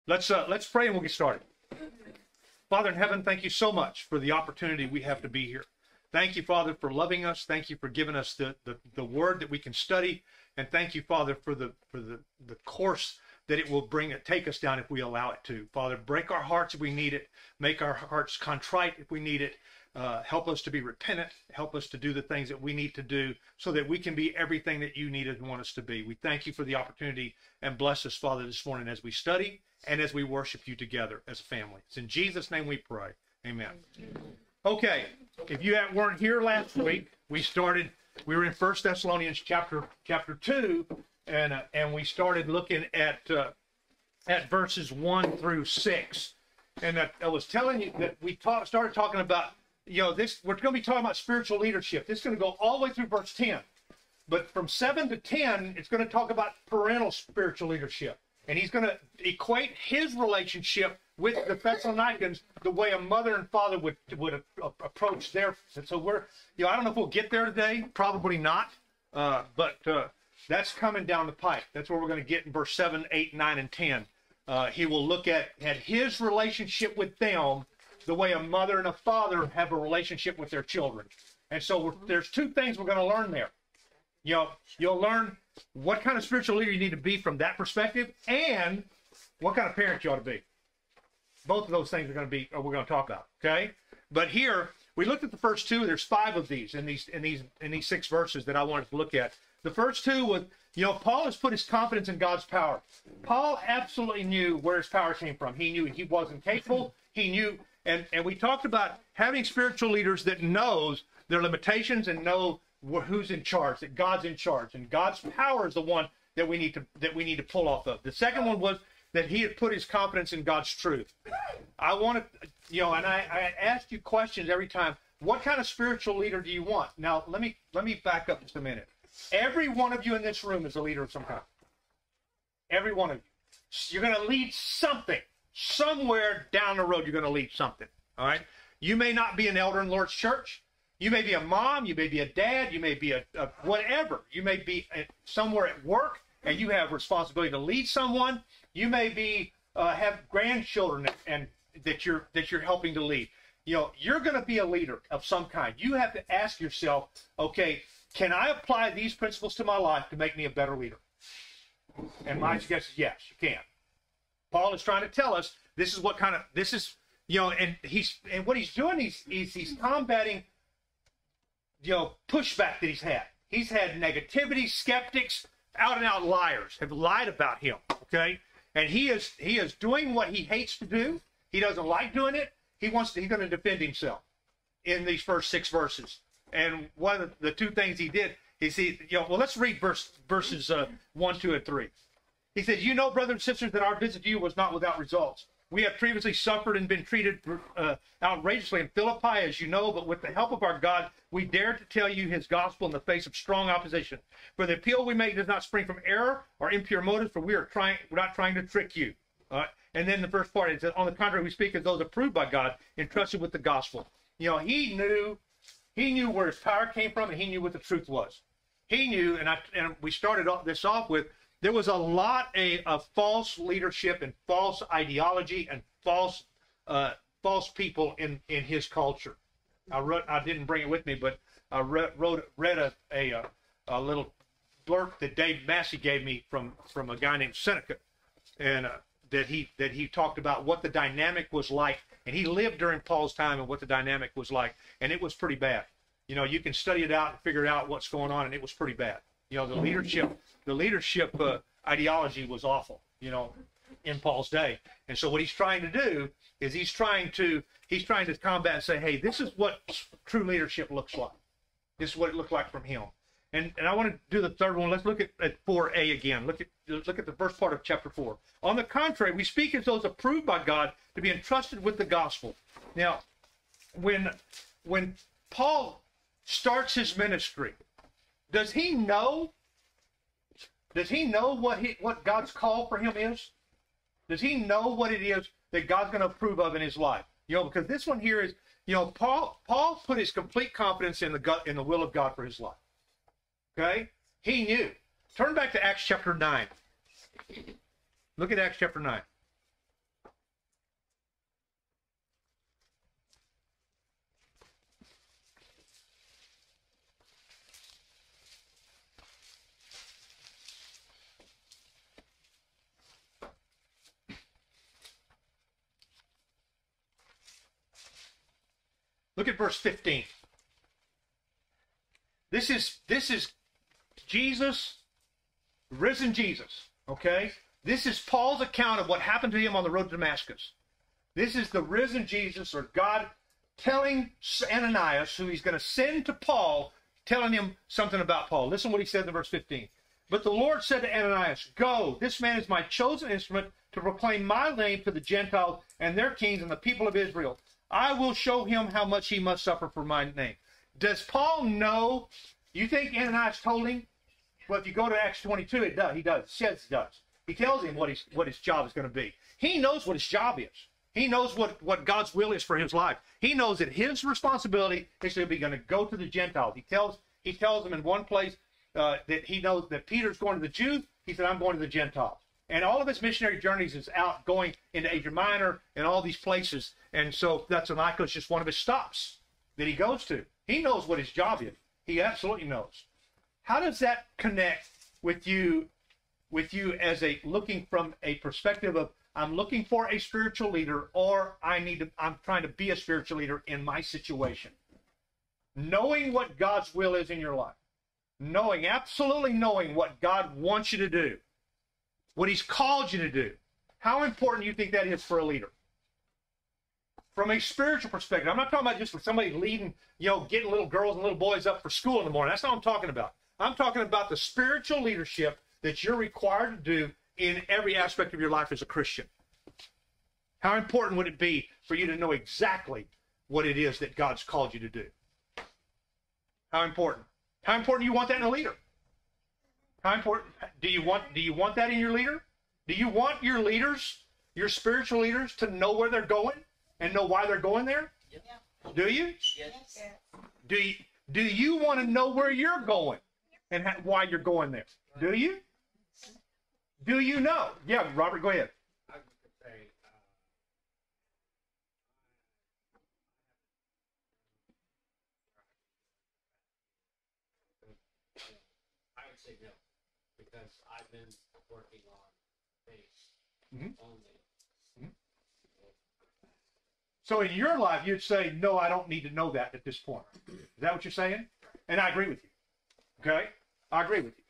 Let's pray and we'll get started. Father in heaven, thank you so much for the opportunity we have to be here. Thank you, Father, for loving us. Thank you for giving us the word that we can study. And thank you, Father, for the course that it will take us down if we allow it to. Father, break our hearts if we need it. Make our hearts contrite if we need it. Help us to be repentant. Help us to do the things that we need to do so that we can be everything that you need and want us to be. We thank you for the opportunity and bless us, Father, this morning as we study and as we worship you together as a family. It's in Jesus' name we pray. Amen. Okay, if you weren't here last week, we were in 1 Thessalonians chapter 2, and we started looking at verses 1 through 6. And I was telling you that we started talking about, we're going to be talking about spiritual leadership. This is going to go all the way through verse 10. But from 7 to 10, it's going to talk about parental spiritual leadership. And he's going to equate his relationship with the Thessalonians the way a mother and father would approach their. And so I don't know if we'll get there today. Probably not. But that's coming down the pipe. That's where we're going to get in verse 7, 8, 9, and 10. He will look at his relationship with them the way a mother and a father have a relationship with their children. And so there's two things we're going to learn there. You'll learn what kind of spiritual leader you need to be from that perspective and what kind of parent you ought to be. Both of those things we're going to talk about, okay? But here, we looked at the first two. There's 5 of these in these 6 verses that I wanted to look at. The first 2 was, Paul has put his confidence in God's power. Paul absolutely knew where his power came from. He knew he wasn't capable. He knew, and we talked about having spiritual leaders that knows their limitations and know who's in charge, that God's in charge, and God's power is the one that we need to pull off of. The second one was that he had put his confidence in God's truth. I wanted, and I asked you questions every time. What kind of spiritual leader do you want? Now, let me back up just a minute. Every one of you in this room is a leader of some kind. Every one of you. You're going to lead something. Somewhere down the road, you're going to lead something. All right? You may not be an elder in the Lord's church. You may be a mom. You may be a dad. You may be a whatever. You may be somewhere at work, and you have responsibility to lead someone. You may be have grandchildren and that you're helping to lead. You're going to be a leader of some kind. You have to ask yourself, okay, can I apply these principles to my life to make me a better leader? And my guess is yes, you can. Paul is trying to tell us this is what and what he's doing, he's combating, pushback that he's had. He's had negativity, skeptics, out and out liars have lied about him. Okay, and he is doing what he hates to do. He doesn't like doing it. He's going to defend himself in these first 6 verses. And one of the 2 things he did is let's read verses 1, 2, and 3. He says, brothers and sisters, that our visit to you was not without results. We have previously suffered and been treated outrageously in Philippi, as you know, but with the help of our God, we dare to tell you his gospel in the face of strong opposition. For the appeal we make does not spring from error or impure motives, for we're not trying to trick you. And then the first part, it says, on the contrary, we speak as those approved by God, entrusted with the gospel. He knew where his power came from, and he knew what the truth was. He knew, and we started this off with, there was a lot of false leadership and false ideology and false people in his culture. I didn't bring it with me, but I read a little blurb that Dave Massey gave me from a guy named Seneca, and that he talked about what the dynamic was like, and he lived during Paul's time and what the dynamic was like, and it was pretty bad. You can study it out and figure out what's going on, and it was pretty bad. The leadership ideology was awful, in Paul's day. And so what he's trying to do is he's trying to combat and say, hey, this is what true leadership looks like. This is what it looked like from him. And I want to do the third one. Let's look at 4a again. Look at the first part of chapter 4. On the contrary, we speak as those approved by God to be entrusted with the gospel. Now, when Paul starts his ministry, does he know what God's call for him is? Does he know what it is that God's going to approve of in his life? Because this one here is, Paul put his complete confidence in the will of God for his life. Okay? He knew. Turn back to Acts chapter 9. Look at Acts chapter 9. Look at verse 15. This is Jesus, risen Jesus, okay? This is Paul's account of what happened to him on the road to Damascus. This is the risen Jesus, or God telling Ananias, who he's going to send to Paul, telling him something about Paul. Listen what he said in verse 15. But the Lord said to Ananias, "Go, this man is my chosen instrument to proclaim my name to the Gentiles and their kings and the people of Israel. I will show him how much he must suffer for my name." Does Paul know? You think Ananias told him? Well, if you go to Acts 22, it does. He does. It says he does. He tells him what his job is going to be. He knows what his job is. He knows what God's will is for his life. He knows that his responsibility is to be going to go to the Gentiles. He tells them in one place that he knows that Peter's going to the Jews. He said, "I'm going to the Gentiles." And all of his missionary journeys is out going into Asia Minor and all these places. And so Thessalonica is just one of his stops that he goes to. He knows what his job is. He absolutely knows. How does that connect with you as looking from a perspective of, I'm looking for a spiritual leader, or I'm trying to be a spiritual leader in my situation? Knowing what God's will is in your life. Absolutely knowing what God wants you to do. What he's called you to do. How important do you think that is for a leader? From a spiritual perspective. I'm not talking about just for somebody leading, getting little girls and little boys up for school in the morning. That's not what I'm talking about. I'm talking about the spiritual leadership that you're required to do in every aspect of your life as a Christian. How important would it be for you to know exactly what it is that God's called you to do? How important? How important do you want that in a leader? How important do you want that in your leader? Do you want your leaders, your spiritual leaders, to know where they're going and know why they're going there? Yeah. Do you? Yes. Do you want to know where you're going and why you're going there? Do you? Do you know? Yeah, Robert, go ahead. I would say, I would say no, because I've been working on faith only. Mm-hmm. So in your life, you'd say, no, I don't need to know that at this point. Is that what you're saying? And I agree with you. Okay? I agree with you.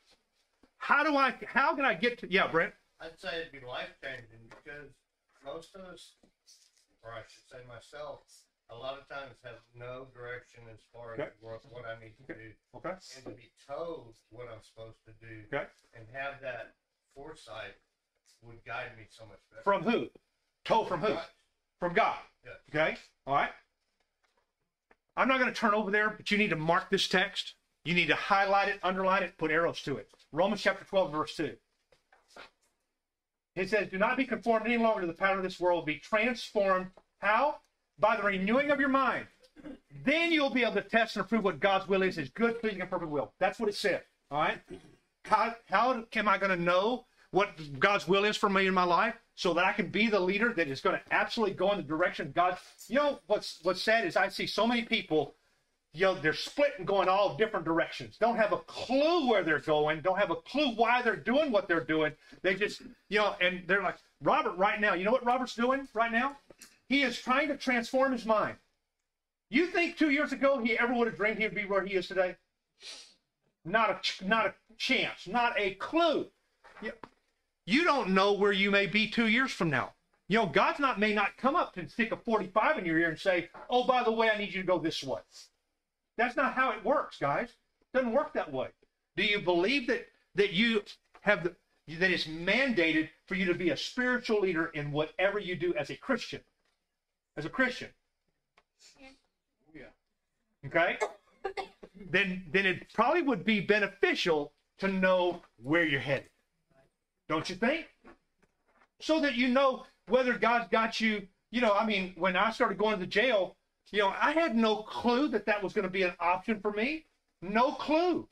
How can I get to, yeah, Brent? I'd say it'd be life-changing because most of us, or I should say myself, a lot of times have no direction as far as what I need to do. Okay. And to be told what I'm supposed to do and have that foresight would guide me so much better. From who? Told from who? God. From God. Yes. Okay? All right. I'm not going to turn over there, but you need to mark this text. You need to highlight it, underline it, put arrows to it. Romans chapter 12, verse 2. It says, "Do not be conformed any longer to the pattern of this world. Be transformed." How? By the renewing of your mind. Then you'll be able to test and approve what God's will is, his good, pleasing, and perfect will. That's what it said. All right? How am I going to know what God's will is for me in my life so that I can be the leader that is going to absolutely go in the direction God? What's sad is I see so many people, they're split and going all different directions. Don't have a clue where they're going. Don't have a clue why they're doing what they're doing. They just, and they're like, Robert right now, you know what Robert's doing right now? He is trying to transform his mind. You think 2 years ago he ever would have dreamed he would be where he is today? Not a chance, not a clue. You don't know where you may be 2 years from now. God may not come up and stick a 45 in your ear and say, "Oh, by the way, I need you to go this way." That's not how it works, guys. It doesn't work that way. Do you believe that you have that it's mandated for you to be a spiritual leader in whatever you do as a Christian? As a Christian. Yeah. Okay? Then it probably would be beneficial to know where you're headed. Don't you think? So that you know whether God's got you, when I started going to the jail, I had no clue that was going to be an option for me. No clue.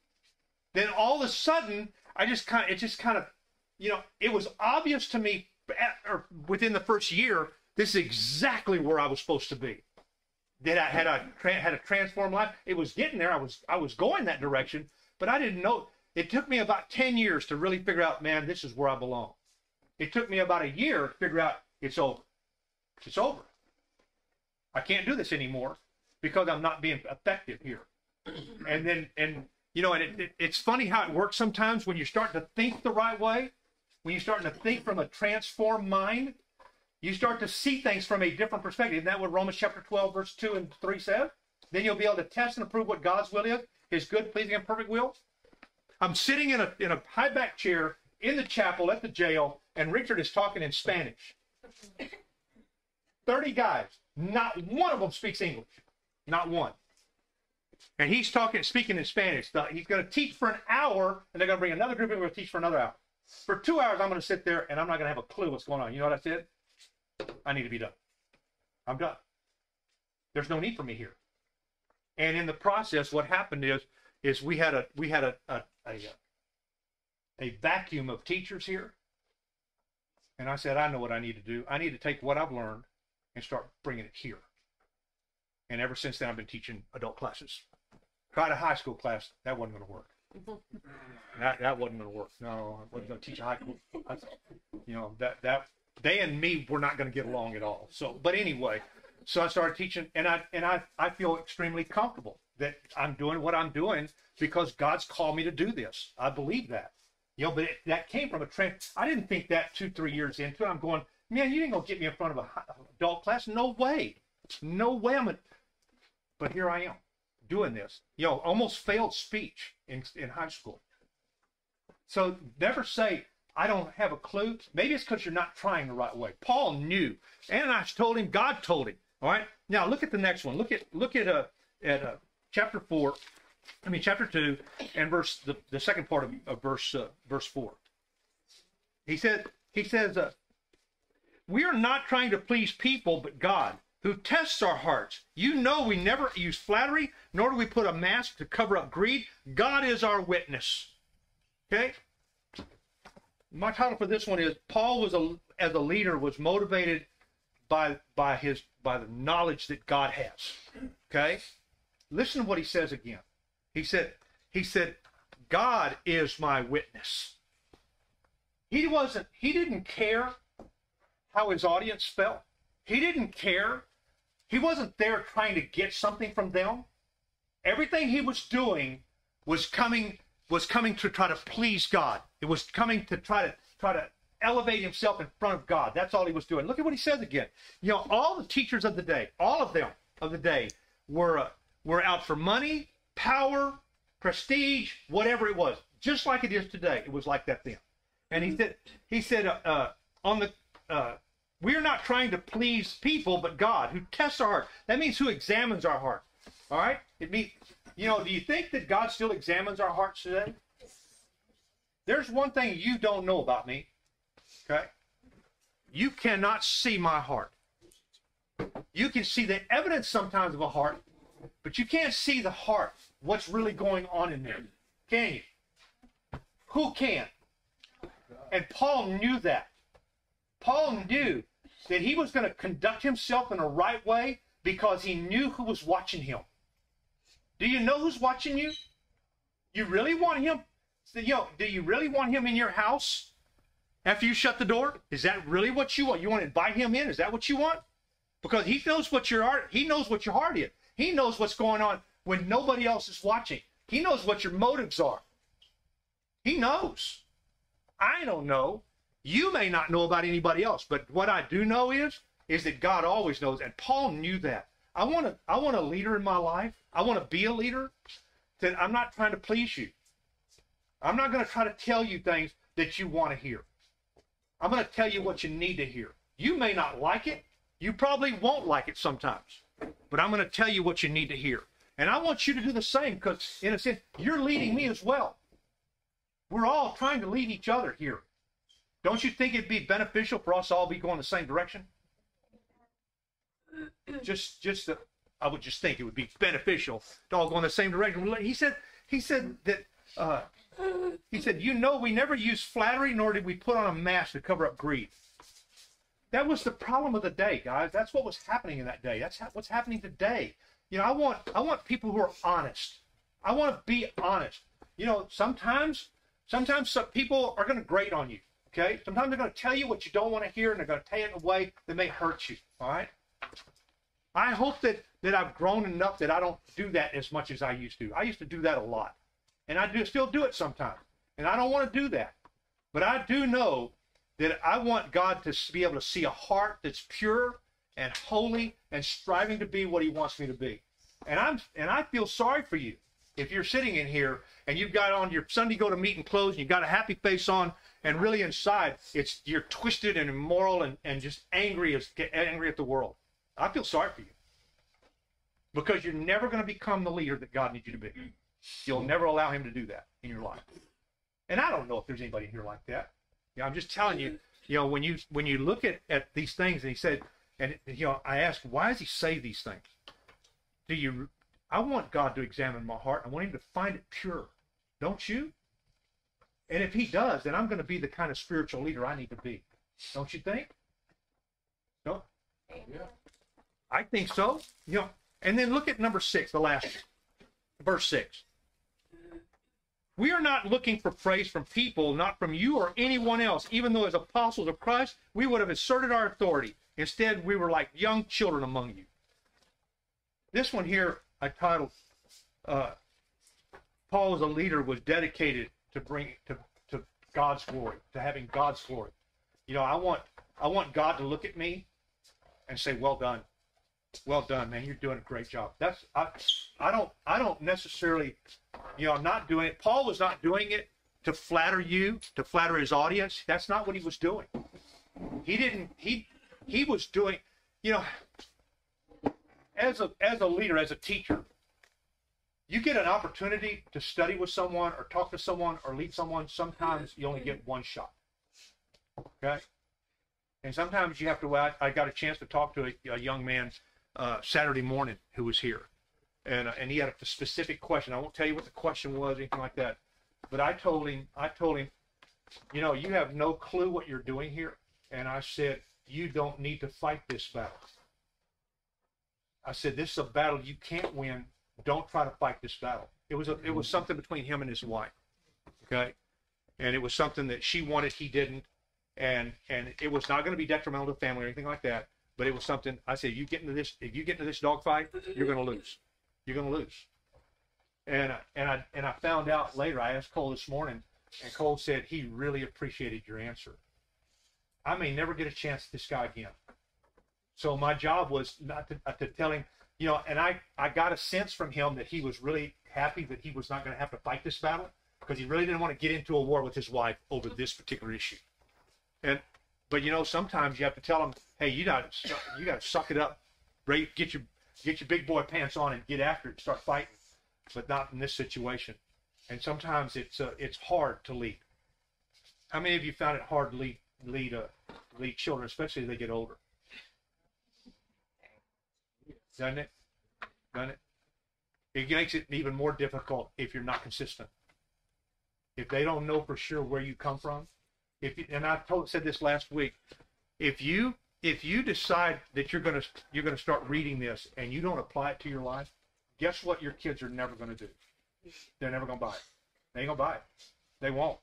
Then all of a sudden, it was obvious to me within the first year, this is exactly where I was supposed to be. That I had a transformed life. It was getting there. I was going that direction, but I didn't know. It took me about 10 years to really figure out, man, this is where I belong. It took me about a year to figure out it's over. It's over. I can't do this anymore because I'm not being effective here. And it's funny how it works sometimes when you're starting to think the right way, when you're starting to think from a transformed mind, you start to see things from a different perspective. Isn't that what Romans chapter 12, verse 2 and 3 says? Then you'll be able to test and approve what God's will is, his good, pleasing, and perfect will. I'm sitting in a high back chair in the chapel at the jail, and Richard is talking in Spanish. 30 guys. Not one of them speaks English. Not one. And he's speaking in Spanish. He's going to teach for an hour, and they're going to bring another group in and teach for another hour. For 2 hours, I'm going to sit there, and I'm not going to have a clue what's going on. You know what I said? I need to be done. I'm done. There's no need for me here. And in the process, what happened is we had a vacuum of teachers here. And I said, I know what I need to do. I need to take what I've learned and start bringing it here. And ever since then, I've been teaching adult classes. Tried a high school class. That wasn't going to work. That wasn't going to work. No, I wasn't going to teach a high school. That they and me were not going to get along at all. So, but anyway, so I started teaching, and I feel extremely comfortable that I'm doing what I'm doing because God's called me to do this. I believe that. But that came from a trend. I didn't think that 2-3 years into it. I'm going, man, you ain't going to get me in front of an adult class. No way. No way. But here I am doing this. Almost failed speech in high school. So never say, I don't have a clue. Maybe it's because you're not trying the right way. Paul knew. Ananias told him. God told him. All right. Now look at the next one. Look at chapter 2 and the second part of verse 4. He says, we are not trying to please people, but God, who tests our hearts. You know we never use flattery, nor do we put a mask to cover up greed. God is our witness. Okay? My title for this one is Paul as a leader was motivated by the knowledge that God has. Okay? Listen to what he says again. He said, God is my witness. He didn't care how his audience felt. He didn't care. He wasn't there trying to get something from them. Everything he was doing was coming to try to please God. It was coming to try to elevate himself in front of God. That's all he was doing. Look at what he says again. All the teachers of the day, all of them of the day were out for money, power, prestige, whatever it was. Just like it is today. It was like that then. And he said, we are not trying to please people, but God, who tests our heart. That means who examines our heart. All right? It means, do you think that God still examines our hearts today? There's one thing you don't know about me. Okay? You cannot see my heart. You can see the evidence sometimes of a heart, but you can't see the heart, what's really going on in there. Can you? Who can? And Paul knew that. Paul knew that he was going to conduct himself in a right way because he knew who was watching him. Do you know who's watching you? You really want him? Do you really want him in your house after you shut the door? Is that really what you want? You want to invite him in? Is that what you want? Because he knows what your heart is. He knows what's going on when nobody else is watching. He knows what your motives are. He knows. I don't know. You may not know about anybody else, but what I do know is that God always knows, and Paul knew that. I want a leader in my life. I want to be a leader. That I'm not trying to please you. I'm not going to try to tell you things that you want to hear. I'm going to tell you what you need to hear. You may not like it. You probably won't like it sometimes, but I'm going to tell you what you need to hear. And I want you to do the same because, in a sense, you're leading me as well. We're all trying to lead each other here. Don't you think it'd be beneficial for us all to be going the same direction? I would just think it would be beneficial to all go in the same direction. He said that we never use flattery, nor did we put on a mask to cover up greed. That was the problem of the day, guys. That's what was happening in that day. That's what's happening today. I want people who are honest. I want to be honest. Sometimes some people are going to grate on you. Okay? Sometimes they're going to tell you what you don't want to hear, and they're going to tell you in a way that may hurt you. All right? I hope that I've grown enough that I don't do that as much as I used to. I used to do that a lot. And I still do it sometimes. And I don't want to do that. But I do know that I want God to be able to see a heart that's pure and holy and striving to be what he wants me to be. And I feel sorry for you. If you're sitting in here and you've got on your Sunday go to meeting clothes and you've got a happy face on, and really inside you're twisted and immoral and just angry at the world. I feel sorry for you. Because you're never going to become the leader that God needs you to be. You'll never allow him to do that in your life. And I don't know if there's anybody here like that. I'm just telling you, when you look at these things, and he said, and I asked, why does he say these things? I want God to examine my heart. I want him to find it pure. Don't you? And if he does, then I'm going to be the kind of spiritual leader I need to be. Don't you think? No? Yeah. I think so. And then look at number 6, the last verse 6. We are not looking for praise from people, not from you or anyone else. Even though as apostles of Christ, we would have asserted our authority. Instead, we were like young children among you. This one here, I titled, Paul as a leader was dedicated to bring to God's glory, to having God's glory. I want God to look at me and say, well done. Well done, man. You're doing a great job. I don't necessarily, I'm not doing it. Paul was not doing it to flatter you, to flatter his audience. That's not what he was doing. He was doing, as a leader, as a teacher, you get an opportunity to study with someone or talk to someone or lead someone. Sometimes you only get one shot. Okay? And sometimes you have to, I got a chance to talk to a young man Saturday morning who was here. And he had a specific question. I won't tell you what the question was, anything like that. But I told him, you have no clue what you're doing here. And I said, you don't need to fight this battle. I said, this is a battle you can't win. Don't try to fight this battle. It was something between him and his wife. Okay? And it was something that she wanted, he didn't. And it was not going to be detrimental to the family or anything like that. But it was something, I said, if you get into this dogfight, you're going to lose. You're going to lose. And I found out later, I asked Cole this morning, and Cole said he really appreciated your answer. I may never get a chance at this guy again. So my job was not to tell him, and I got a sense from him that he was really happy that he was not going to have to fight this battle because he really didn't want to get into a war with his wife over this particular issue. But sometimes you have to tell them, hey, you got to suck it up, get your big boy pants on and get after it, start fighting. But not in this situation. And sometimes it's hard to lead. How many of you found it hard to lead children, especially as they get older? Doesn't it? It makes it even more difficult if you're not consistent. If they don't know for sure where you come from. Said this last week. If you decide that you're going to start reading this and you don't apply it to your life, guess what your kids are never going to do? They're never going to buy it. They ain't going to buy it. They won't.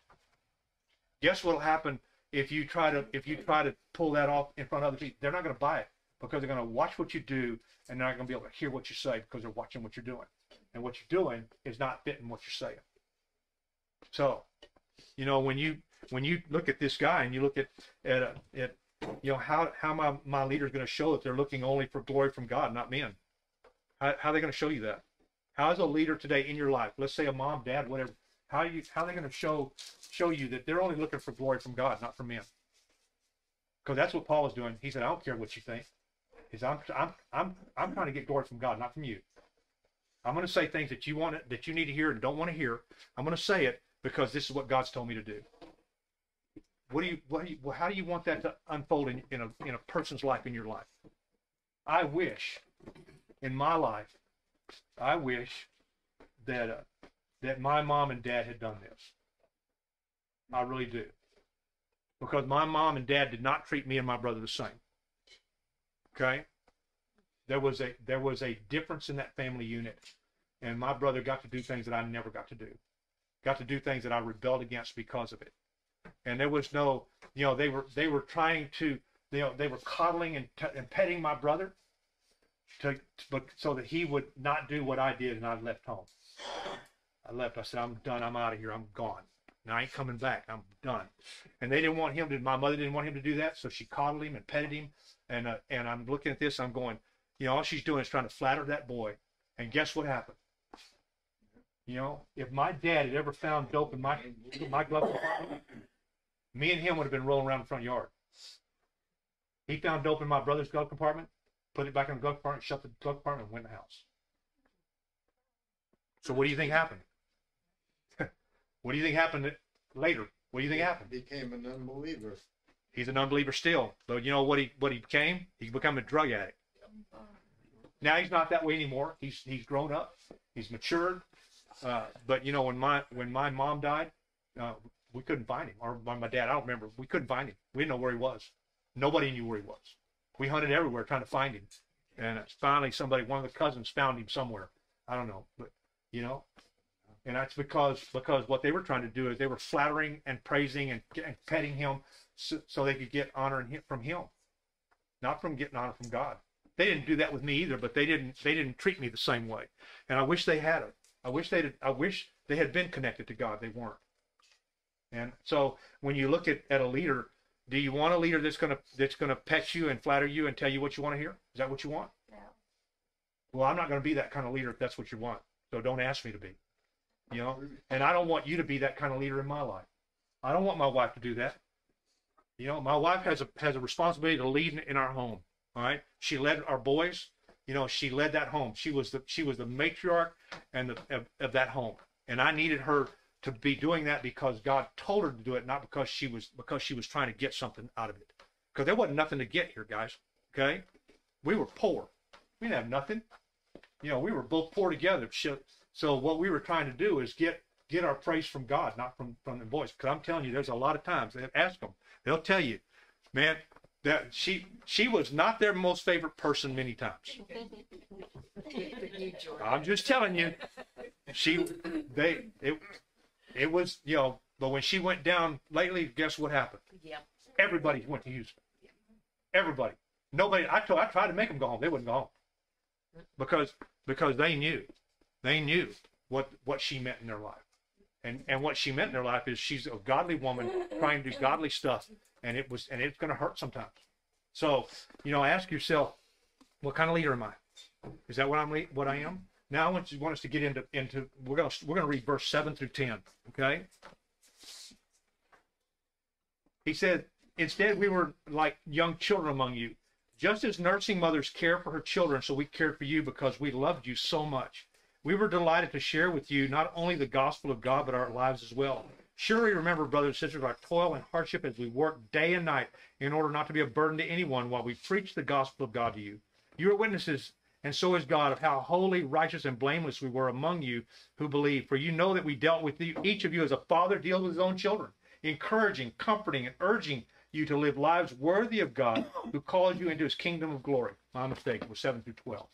Guess what'll happen if you try to pull that off in front of other people? They're not going to buy it because they're going to watch what you do and they're not going to be able to hear what you say because they're watching what you're doing. And what you're doing is not fitting what you're saying. So, when you look at this guy and you look at how my leader is going to show that they're looking only for glory from God, not men. How are they going to show you that? How is a leader today in your life? Let's say a mom, dad, whatever. How are they going to show you that they're only looking for glory from God, not from men? Because that's what Paul is doing. He said, I don't care what you think. He said, I'm trying to get glory from God, not from you. I'm going to say things that you need to hear and don't want to hear. I'm going to say it because this is what God's told me to do. How do you want that to unfold in a person's life, in your life? I wish in my life, that my mom and dad had done this. I really do. Because my mom and dad did not treat me and my brother the same. Okay? There was a difference in that family unit. And my brother got to do things that I never got to do. Got to do things that I rebelled against because of it. And there was no, they were trying to, they were coddling and petting my brother. but so that he would not do what I did, and I left home. I left. I said, I'm done. I'm out of here. I'm gone. And I ain't coming back. I'm done. And they didn't want him to. My mother didn't want him to do that, so she coddled him and petted him. And I'm looking at this. I'm going, all she's doing is trying to flatter that boy. And guess what happened? If my dad had ever found dope in my glove compartment, me and him would have been rolling around the front yard. He found dope in my brother's glove compartment, put it back in the glove compartment, shut the glove compartment, and went in the house. So what do you think happened? What do you think happened later? What do you think happened? He became an unbeliever. He's an unbeliever still. But you know what he became? He became a drug addict. Now he's not that way anymore. He's grown up. He's matured. But when my mom died, we couldn't find him. Or my dad, I don't remember. We couldn't find him. We didn't know where he was. Nobody knew where he was. We hunted everywhere trying to find him. And finally one of the cousins found him somewhere. I don't know. But, and that's because what they were trying to do is they were flattering and praising and petting him so they could get honor from him, not from getting honor from God. They didn't do that with me either, but they didn't treat me the same way. And I wish they had. I wish they had been connected to God. They weren't. And so when you look at a leader, do you want a leader that's gonna pet you and flatter you and tell you what you want to hear? Is that what you want? No. Well, I'm not going to be that kind of leader if that's what you want. So don't ask me to be. And I don't want you to be that kind of leader in my life. I don't want my wife to do that. My wife has a responsibility to lead in our home. All right. She led our boys. She led that home. She was the matriarch of that home. And I needed her to be doing that because God told her to do it, not because she was trying to get something out of it. Because there wasn't nothing to get here, guys. Okay? We were poor. We didn't have nothing. We were both poor together. So what we were trying to do is get our praise from God, not from the boys. Because I'm telling you, there's a lot of times, ask them. They'll tell you, man, that she was not their most favorite person many times. I'm just telling you, it was, but when she went down lately, guess what happened? Yeah. Everybody went to Houston. Everybody. Nobody. I tried to make them go home. They wouldn't go home because they knew what she meant in their life, and what she meant in their life is she's a godly woman trying to do godly stuff, and it's going to hurt sometimes. So ask yourself, what kind of leader am I? Is that what I am? Now I want us to get into we're going to read verse 7 through 10. Okay. He said, instead we were like young children among you. Just as nursing mothers care for her children, so we cared for you because we loved you so much. We were delighted to share with you not only the gospel of God, but our lives as well. Surely remember, brothers and sisters, our toil and hardship as we work day and night in order not to be a burden to anyone while we preach the gospel of God to you. You are witnesses, and so is God, of how holy, righteous, and blameless we were among you who believe. For you know that we dealt with you, each of you as a father deals with his own children, encouraging, comforting, and urging you to live lives worthy of God who calls you into his kingdom of glory. My mistake, it was 7 through 12.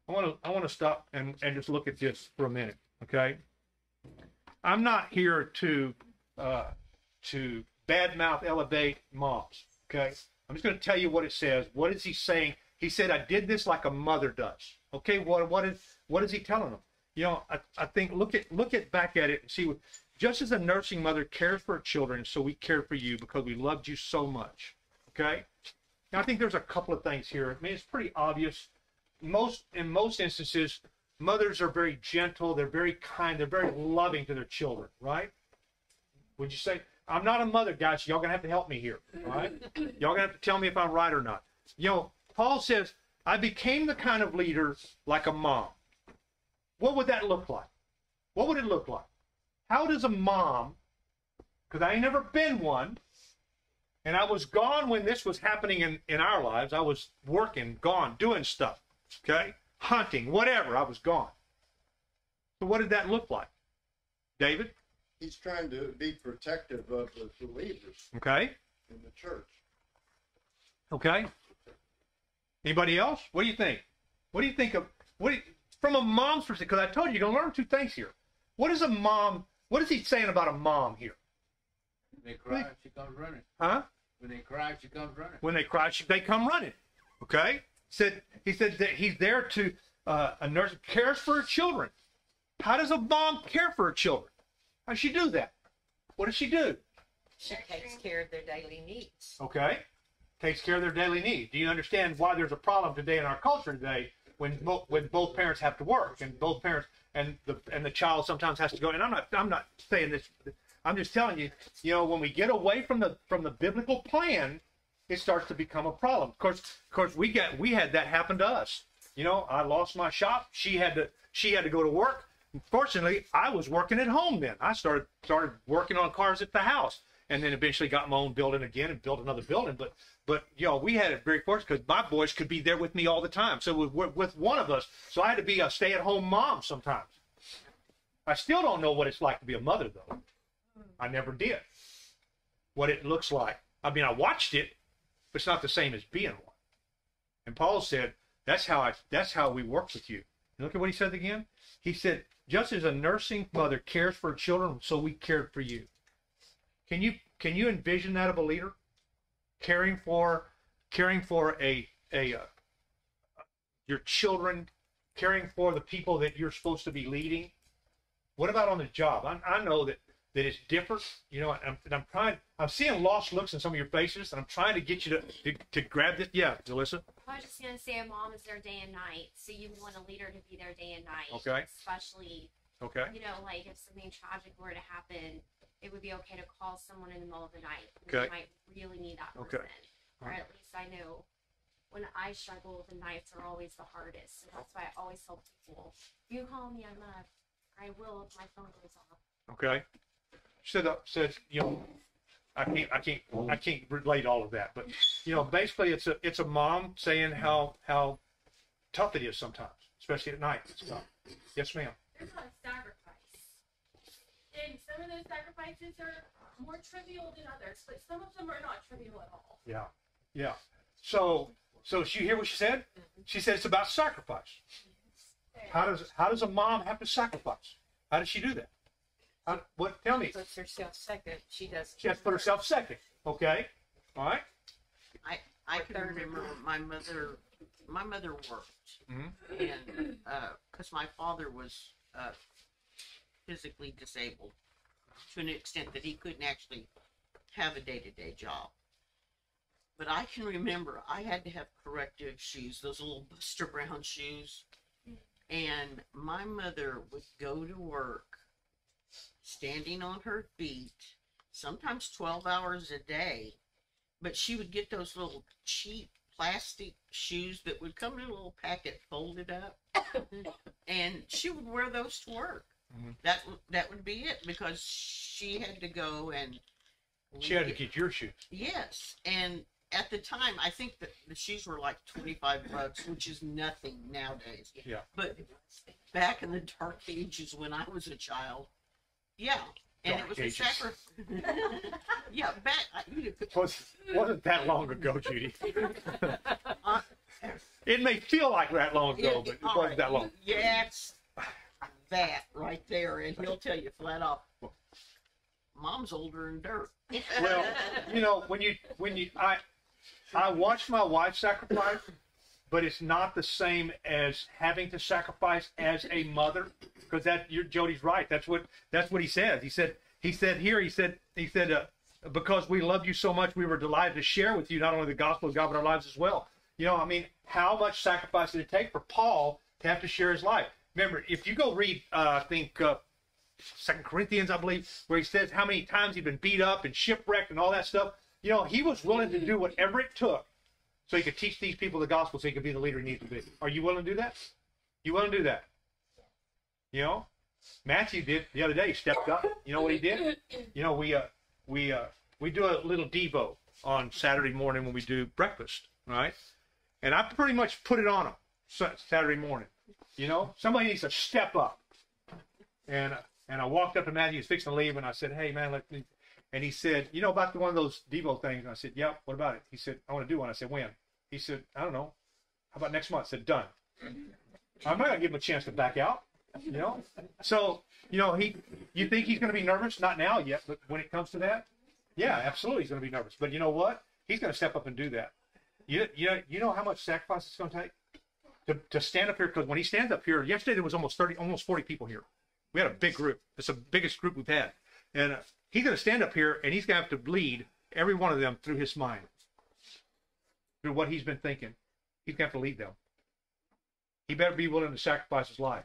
I want to stop and just look at this for a minute, okay? I'm not here to badmouth, elevate moms, okay? I'm just going to tell you what it says. What is he saying? He said, I did this like a mother does. Okay, what is he telling them? I think look at back at it and see. Just as a nursing mother cares for her children, so we care for you because we loved you so much. Okay? Now, I think there's a couple of things here. I mean, it's pretty obvious. In most instances, mothers are very gentle. They're very kind. They're very loving to their children, right? Would you say, I'm not a mother, guys. Y'all going to have to help me here, all right? Y'all going to have to tell me if I'm right or not. Paul says, I became the kind of leader like a mom. What would that look like? What would it look like? How does a mom, because I ain't never been one, and I was gone when this was happening in our lives. I was working, gone, doing stuff, okay? Hunting, whatever, I was gone. So what did that look like? David? He's trying to be protective of the believers Okay. in the church. Okay. Anybody else? What do you think? What do you think of, from a mom's perspective, because I told you, you're going to learn two things here. What is he saying about a mom here? When they cry, she comes running. Huh? When they cry, she comes running. When they cry, they come running. Okay? He said that he's there to a nurse cares for her children. How does a mom care for her children? How does she do that? What does she do? She takes care of their daily needs. Okay, takes care of their daily needs. Do you understand why there's a problem today in our culture today when both parents have to work and both parents and the child sometimes has to go? And I'm not saying this. I'm just telling you. When we get away from the biblical plan, it starts to become a problem. Of course, we had that happen to us. I lost my shop. She had to go to work. Fortunately, I was working at home then. I started working on cars at the house, and then eventually got my own building again and built another building. But we had it very fortunate because my boys could be there with me all the time. So with one of us, so I had to be a stay-at-home mom sometimes. I still don't know what it's like to be a mother, though. I never did. What it looks like. I mean, I watched it, but it's not the same as being one. And Paul said, that's how we work with you. And look at what he said again. He said, just as a nursing mother cares for her children, so we cared for you. Can you envision that of a leader? Caring for your children, caring for the people that you're supposed to be leading. What about on the job? I know that it's different. I'm seeing lost looks in some of your faces, and I'm trying to get you to grab this. Yeah, Alyssa. I was just going to say a mom is there day and night, so you want a leader to be there day and night. Okay. Especially, okay. Like if something tragic were to happen, it would be okay to call someone in the middle of the night. Okay. You might really need that person. Okay. Or at least I know when I struggle, the nights are always the hardest. So that's why I always tell people, if you call me, I will if my phone goes off. Okay. Said I can't relate all of that, but basically it's a mom saying how tough it is sometimes, especially at night. It's tough. Yes, ma'am. There's a lot of sacrifice, and some of those sacrifices are more trivial than others, but some of them are not trivial at all. Yeah. So you hear what she said? She said it's about sacrifice. How does a mom have to sacrifice? How does she do that? Tell me. Puts herself second. She does. She has to put herself second. Okay. All right. I can remember my mother worked, Mm-hmm. and because my father was physically disabled to an extent that he couldn't actually have a day-to-day job. But I can remember I had to have corrective shoes, those little Buster Brown shoes, and my mother would go to work standing on her feet, sometimes 12 hours a day, but she would get those little cheap plastic shoes that would come in a little packet folded up, and she would wear those to work. Mm-hmm. That would be it, because she had to go and she had to get your shoes. Yes, and at the time, I think that the shoes were like $25, which is nothing nowadays. Yeah. But back in the dark ages when I was a child, yeah, and Dark it was ages. a sacrifice. Yeah, Wasn't that long ago, Judy? It may feel like that long ago, but it wasn't that long. Yes, that right there, and he'll tell you flat off. Mom's older than dirt. Well, I watched my wife sacrifice, but it's not the same as having to sacrifice as a mother, because Jody's right. That's what he says. He said because we love you so much, we were delighted to share with you not only the gospel of God but our lives as well. How much sacrifice did it take for Paul to have to share his life? Remember, if you go read, I think 2 Corinthians, I believe, where he says how many times he'd been beat up and shipwrecked and all that stuff. He was willing to do whatever it took so he could teach these people the gospel, so he could be the leader he needs to be. Are you willing to do that? You willing to do that? Matthew did the other day. He stepped up. You know what he did? We do a little Devo on Saturday morning when we do breakfast, right? And I pretty much put it on him Saturday morning. Somebody needs to step up. And I walked up to Matthew. He was fixing to leave, and I said, "Hey, man, and he said, about one of those Devo things?" And I said, "Yeah, what about it?" He said, "I want to do one." I said, "When?" He said, "I don't know. How about next month?" I said, "Done." I'm not going to give him a chance to back out, So, you think he's going to be nervous? Not now yet, but when it comes to that, yeah, absolutely he's going to be nervous. But you know what? He's going to step up and do that. You know how much sacrifice it's going to take to stand up here? Because when he stands up here, yesterday there was almost 40 people here. We had a big group. It's the biggest group we've had. And he's going to stand up here, and he's going to have to lead every one of them through his mind, through what he's been thinking. He's going to have to lead them. He better be willing to sacrifice his life,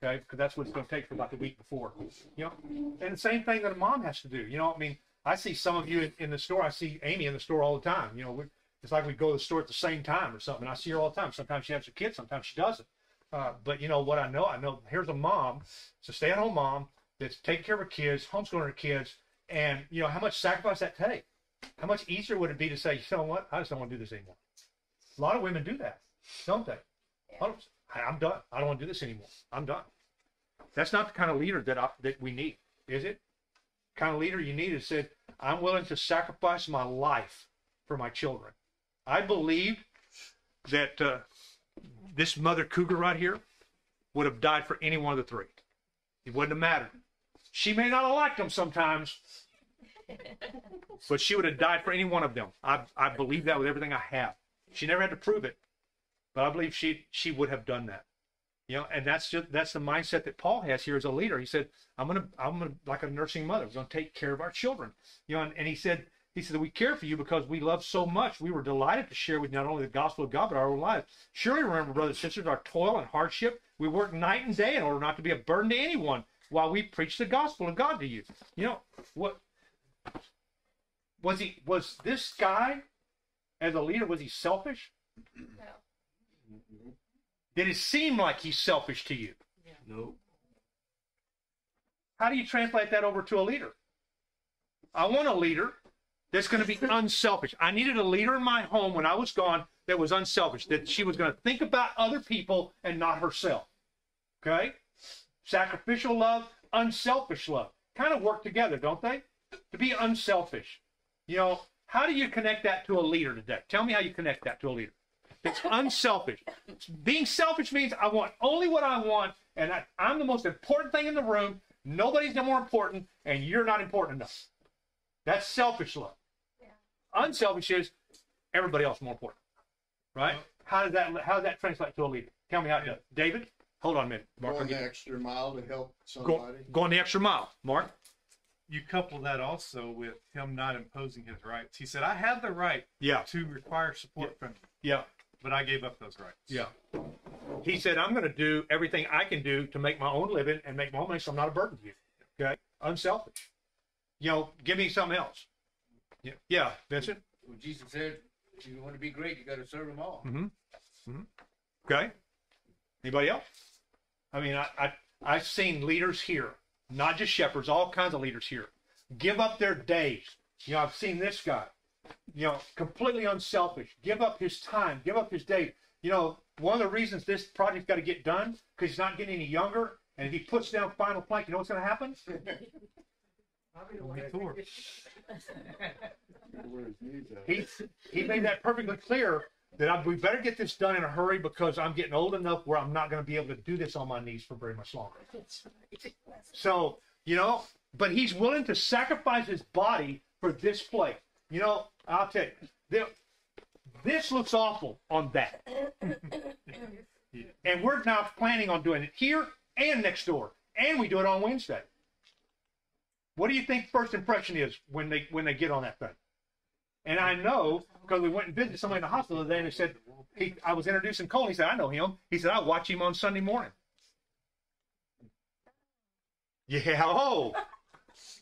okay? Because that's what it's going to take for about the week before. You know, and the same thing that a mom has to do. You know, I mean, I see some of you in the store. I see Amy in the store all the time. You know, it's like we go to the store at the same time or something. I see her all the time. Sometimes she has her kids. Sometimes she doesn't. But you know what I know here's a mom, it's a stay-at-home mom that's taking care of her kids, homeschooling her kids, and you know how much sacrifice that takes. How much easier would it be to say, you know what, I just don't want to do this anymore. A lot of women do that, don't they? Yeah. I'm done. I don't want to do this anymore. I'm done. That's not the kind of leader that we need, is it? The kind of leader you need is said, I'm willing to sacrifice my life for my children. I believe that this mother cougar right here would have died for any one of the three. It wouldn't have mattered. She may not have liked them sometimes, but she would have died for any one of them. I believe that with everything I have. She never had to prove it, but I believe she would have done that. You know, and that's the mindset that Paul has here as a leader. He said, I'm gonna like a nursing mother. We're gonna take care of our children. You know, and he said we care for you because we love so much. We were delighted to share with you not only the gospel of God, but our own lives. Surely remember, brothers and sisters, our toil and hardship. We work night and day in order not to be a burden to anyone while we preach the gospel of God to you. You know, what was this guy as a leader, was he selfish? No. Did it seem like he's selfish to you? Yeah. No. How do you translate that over to a leader? I want a leader that's going to be unselfish. I needed a leader in my home when I was gone that was unselfish, that she was going to think about other people and not herself. Okay? Sacrificial love, unselfish love. Kind of work together, don't they? To be unselfish. You know, how do you connect that to a leader today? Tell me how you connect that to a leader. It's unselfish. Being selfish means I want only what I want, and I'm the most important thing in the room. Nobody's more important, and you're not important enough. That's selfish love. Yeah. Unselfish is everybody else more important, right? How does that translate to a leader? Tell me how it does. David, hold on a minute. Mark, Going the extra mile to help somebody. Going the extra mile. Mark? You couple that also with him not imposing his rights. He said, I have the right to require support from you. Yeah. But I gave up those rights. Yeah. He said, I'm going to do everything I can do to make my own living and make my own money so I'm not a burden to you. Okay? Unselfish. You know, give me something else. Yeah, Vincent? Well, Jesus said, if you want to be great, you got to serve them all. Mm-hmm. Mm-hmm. Okay. Anybody else? I mean, I've seen leaders here, not just shepherds, all kinds of leaders here, give up their days. You know, I've seen this guy, you know, completely unselfish, give up his time, give up his day. You know, one of the reasons this project's got to get done, because he's not getting any younger, and if he puts down final plank, you know what's going to happen? He made that perfectly clear that we better get this done in a hurry because I'm getting old enough where I'm not going to be able to do this on my knees for very much longer. So, you know, but he's willing to sacrifice his body for this place. You know, I'll tell you, this looks awful on that. And we're now planning on doing it here and next door. And we do it on Wednesday. What do you think first impression is when they get on that thing? And I know, because we went and visited somebody in the hospital today, and they said, I was introducing Cole, and he said, I know him. He said, I watch him on Sunday morning. Yeah,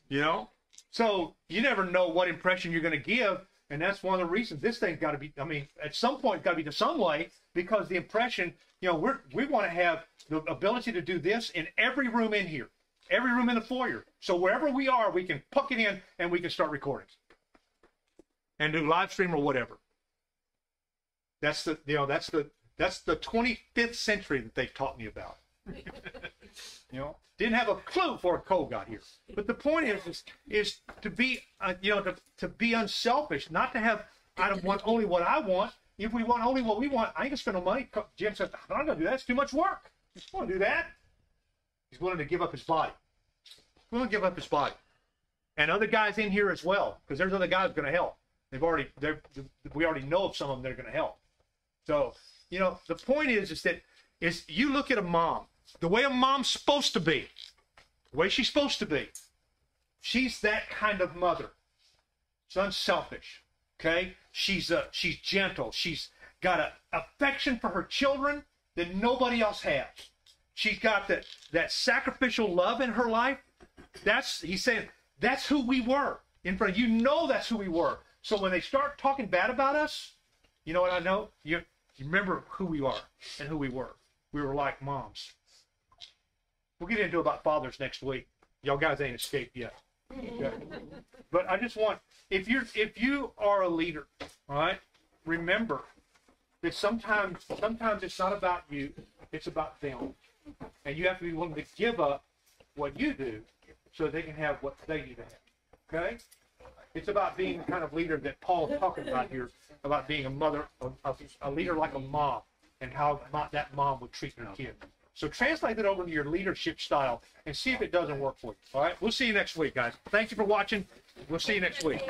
you know? So you never know what impression you're going to give, and that's one of the reasons this thing's got to be, I mean, at some point, it's got to be to some way, because the impression, you know, we want to have the ability to do this in every room in here. Every room in the foyer. So wherever we are, we can puck it in and we can start recording. And do live stream or whatever. That's the 25th century that they've taught me about. You know, didn't have a clue before Cole got here. But the point is to be to be unselfish, not to have I don't want only what I want. If we want only what we want, I ain't gonna spend no money. Jim says, I'm not gonna do that, it's too much work. I don't want to do that. He's willing to give up his body. He's willing to give up his body. And other guys in here as well, because there's other guys going to help. We already know of some of them that are going to help. So, the point is that you look at a mom, the way a mom's supposed to be, the way she's supposed to be. She's that kind of mother. She's unselfish. Okay? She's gentle. She's got an affection for her children that nobody else has. She's got that sacrificial love in her life. He's saying, that's who we were. In front of you, that's who we were. So when they start talking bad about us, you know what I know? You remember who we are and who we were. We were like moms. We'll get into about fathers next week. Y'all guys ain't escaped yet. Okay. But I just want, if you are a leader, all right, remember that sometimes it's not about you, it's about them. And you have to be willing to give up what you do so they can have what they need to have. Okay? It's about being the kind of leader that Paul's talking about here, about being a mother, a leader like a mom, and how that mom would treat her kid. So translate that over to your leadership style and see if it doesn't work for you. All right? We'll see you next week, guys. Thank you for watching. We'll see you next week.